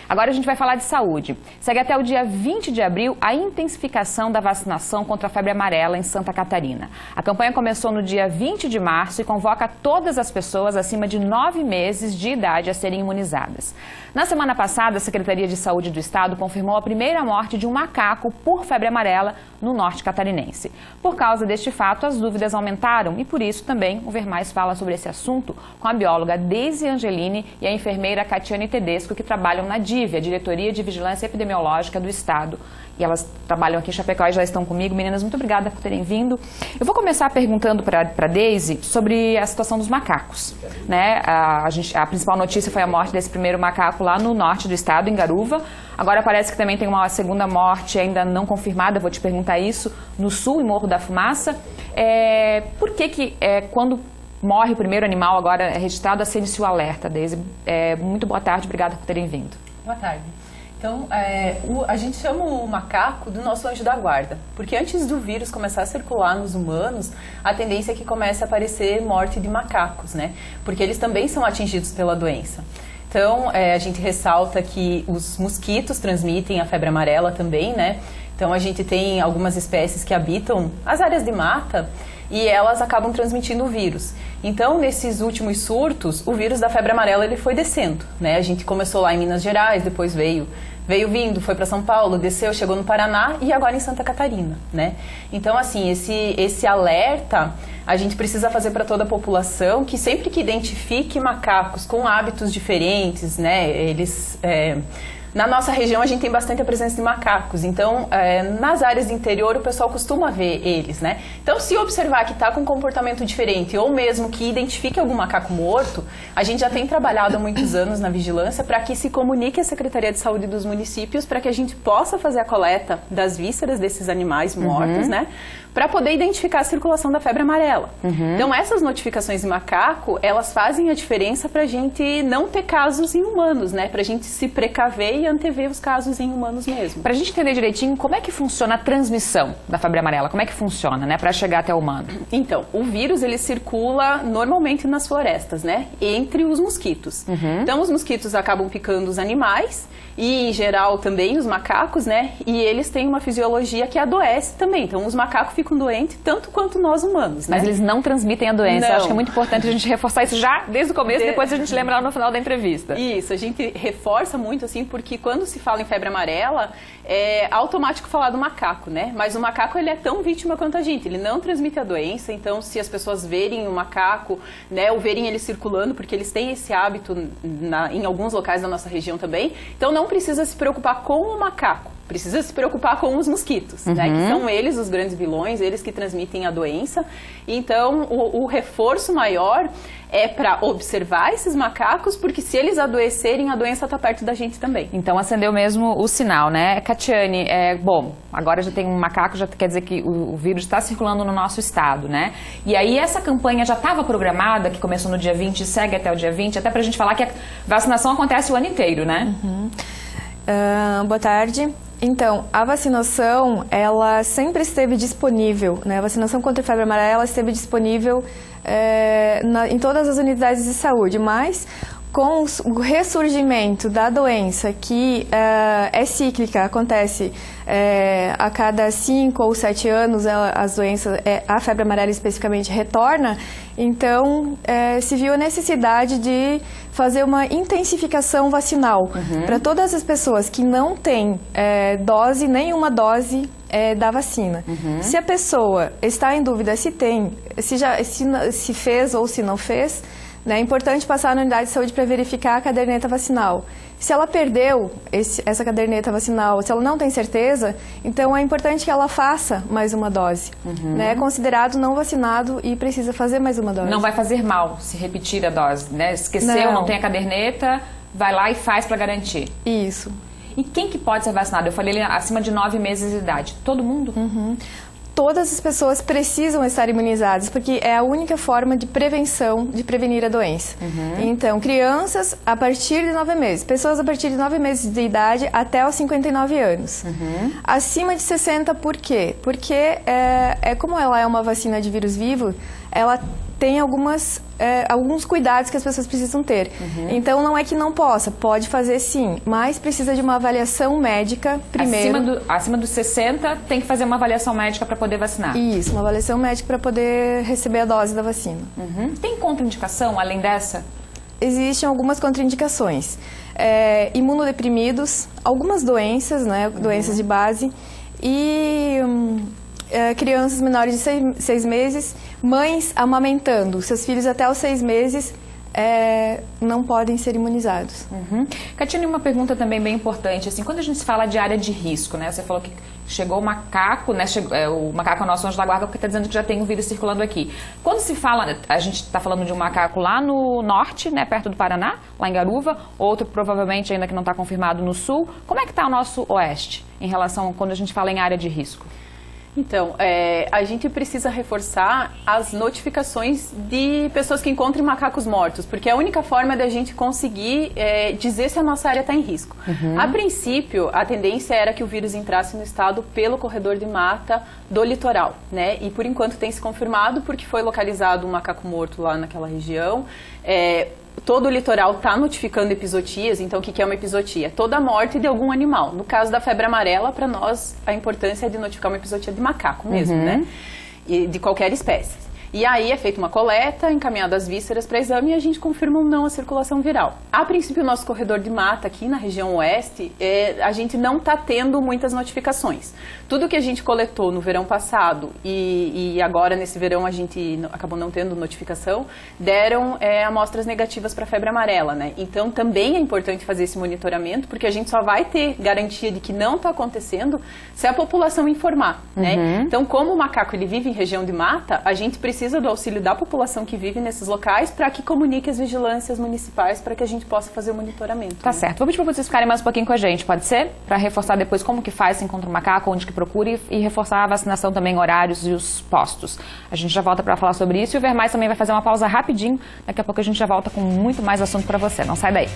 Agora a gente vai falar de saúde. Segue até o dia 20 de abril a intensificação da vacinação contra a febre amarela em Santa Catarina. A campanha começou no dia 20 de março e convoca todas as pessoas acima de 9 meses de idade a serem imunizadas. Na semana passada, a Secretaria de Saúde do Estado confirmou a primeira morte de um macaco por febre amarela no norte catarinense. Por causa deste fato, as dúvidas aumentaram e por isso também o Ver Mais fala sobre esse assunto com a bióloga Deise Angelini e a enfermeira Catiane Tedesco, que trabalham na DIV, a Diretoria de Vigilância Epidemiológica do Estado. E elas trabalham aqui em Chapecó e já estão comigo. Meninas, muito obrigada por terem vindo. Eu vou começar perguntando para a Deise sobre a situação dos macacos. Né? A principal notícia foi a morte desse primeiro macaco lá no norte do estado, em Garuva. Agora parece que também tem uma segunda morte ainda não confirmada, eu vou te perguntar isso, no sul, em Morro da Fumaça. Por que quando morre o primeiro animal, agora é registrado, acende-se o alerta, Deise? Muito boa tarde, obrigada por terem vindo. Boa tarde. Então, a gente chama o macaco do nosso anjo da guarda, porque antes do vírus começar a circular nos humanos, a tendência é que comece a aparecer morte de macacos, né? Porque eles também são atingidos pela doença. Então, a gente ressalta que os mosquitos transmitem a febre amarela também, né? Então, a gente tem algumas espécies que habitam as áreas de mata e elas acabam transmitindo o vírus. Então, nesses últimos surtos, o vírus da febre amarela ele foi descendo, né? A gente começou lá em Minas Gerais, depois veio vindo, foi para São Paulo, desceu, chegou no Paraná e agora em Santa Catarina, né? Então, assim, esse alerta a gente precisa fazer para toda a população, que sempre que identifique macacos com hábitos diferentes, né? Na nossa região a gente tem bastante a presença de macacos, então nas áreas de interior o pessoal costuma ver eles, né? Então se observar que está com um comportamento diferente ou mesmo que identifique algum macaco morto, a gente já tem trabalhado há muitos anos na vigilância para que se comunique à Secretaria de Saúde dos municípios para que a gente possa fazer a coleta das vísceras desses animais mortos, né? Para poder identificar a circulação da febre amarela. Então essas notificações de macaco, elas fazem a diferença para a gente não ter casos em humanos, né? Para a gente se precaver e antever os casos em humanos mesmo. Para a gente entender direitinho, como é que funciona a transmissão da febre amarela? Como é que funciona, né, para chegar até o humano? Então, o vírus, ele circula normalmente nas florestas, né, entre os mosquitos. Então, os mosquitos acabam picando os animais e, em geral, também os macacos, né, e eles têm uma fisiologia que adoece também. Então, os macacos ficam doentes tanto quanto nós humanos, né? Mas eles não transmitem a doença. Não. Eu acho que é muito importante a gente reforçar isso já desde o começo, depois a gente lembra lá no final da entrevista. Isso, a gente reforça muito, assim, porque quando se fala em febre amarela, é automático falar do macaco, né? Mas o macaco, ele é tão vítima quanto a gente, ele não transmite a doença, então se as pessoas verem o macaco, né, ou verem ele circulando, porque eles têm esse hábito em alguns locais da nossa região também, então não precisa se preocupar com o macaco, precisa se preocupar com os mosquitos, né, que são eles os grandes vilões, eles que transmitem a doença. Então o reforço maior é para observar esses macacos, porque se eles adoecerem, a doença está perto da gente também. Então acendeu mesmo o sinal, né? Catiane, bom, agora já tem um macaco, já quer dizer que o vírus está circulando no nosso estado, né? E aí essa campanha já estava programada, que começou no dia 20 e segue até o dia 20, até para a gente falar que a vacinação acontece o ano inteiro, né? Boa tarde. Então, a vacinação, ela sempre esteve disponível, né? A vacinação contra a febre amarela esteve disponível em todas as unidades de saúde, mas com o ressurgimento da doença, que é cíclica, acontece a cada 5 ou 7 anos, as doenças, a febre amarela especificamente retorna, então se viu a necessidade de fazer uma intensificação vacinal para todas as pessoas que não têm nenhuma dose da vacina. Se a pessoa está em dúvida se tem, se fez ou se não fez, né, é importante passar na unidade de saúde para verificar a caderneta vacinal. Se ela perdeu essa caderneta vacinal, se ela não tem certeza, então é importante que ela faça mais uma dose. Né? É considerado não vacinado e precisa fazer mais uma dose. Não vai fazer mal se repetir a dose, né? Esqueceu, não tem a caderneta, vai lá e faz para garantir. Isso. E quem que pode ser vacinado? Eu falei acima de 9 meses de idade. Todo mundo? Todas as pessoas precisam estar imunizadas, porque é a única forma de prevenção, de prevenir a doença. Então, crianças a partir de 9 meses, pessoas a partir de 9 meses de idade até os 59 anos. Acima de 60, por quê? Porque, como ela é uma vacina de vírus vivo, ela tem alguns cuidados que as pessoas precisam ter. Então, não é que não possa, pode fazer sim, mas precisa de uma avaliação médica primeiro. Acima dos 60, tem que fazer uma avaliação médica para poder vacinar? Isso, uma avaliação médica para poder receber a dose da vacina. Tem contraindicação além dessa? Existem algumas contraindicações. Imunodeprimidos, algumas doenças, né, doenças de base, e crianças menores de 6 meses, mães amamentando seus filhos até os 6 meses, não podem ser imunizados. Catiane, uma pergunta também bem importante, assim, quando a gente fala de área de risco, né, você falou que chegou o macaco, né, o macaco é o nosso anjo da guarda, porque está dizendo que já tem um vírus circulando aqui. Quando se fala, a gente está falando de um macaco lá no norte, né, perto do Paraná, lá em Garuva, outro provavelmente ainda que não está confirmado no sul. Como é que está o nosso oeste em relação quando a gente fala em área de risco? Então, a gente precisa reforçar as notificações de pessoas que encontrem macacos mortos, porque é a única forma da gente conseguir dizer se a nossa área está em risco. A princípio, a tendência era que o vírus entrasse no estado pelo corredor de mata do litoral, né? E por enquanto tem se confirmado, porque foi localizado um macaco morto lá naquela região. Todo o litoral está notificando epizootias. Então o que é uma epizootia? Toda a morte de algum animal. No caso da febre amarela, para nós a importância é de notificar uma epizootia de macaco mesmo, né? E de qualquer espécie. E aí é feita uma coleta, encaminhada as vísceras para exame e a gente confirma ou não a circulação viral. A princípio, o nosso corredor de mata aqui na região oeste, a gente não está tendo muitas notificações. Tudo que a gente coletou no verão passado e agora nesse verão a gente acabou não tendo notificação, deram amostras negativas para febre amarela, né? Então também é importante fazer esse monitoramento, porque a gente só vai ter garantia de que não está acontecendo se a população informar, né? Então, como o macaco ele vive em região de mata, a gente precisa do auxílio da população que vive nesses locais para que comunique as vigilâncias municipais para que a gente possa fazer o monitoramento. Tá certo. Vou pedir para vocês ficarem mais um pouquinho com a gente, pode ser? Para reforçar depois como que faz se encontra um macaco, onde que procura e reforçar a vacinação também, horários e os postos. A gente já volta para falar sobre isso e o Vermais também vai fazer uma pausa rapidinho. Daqui a pouco a gente já volta com muito mais assunto para você. Não sai daí.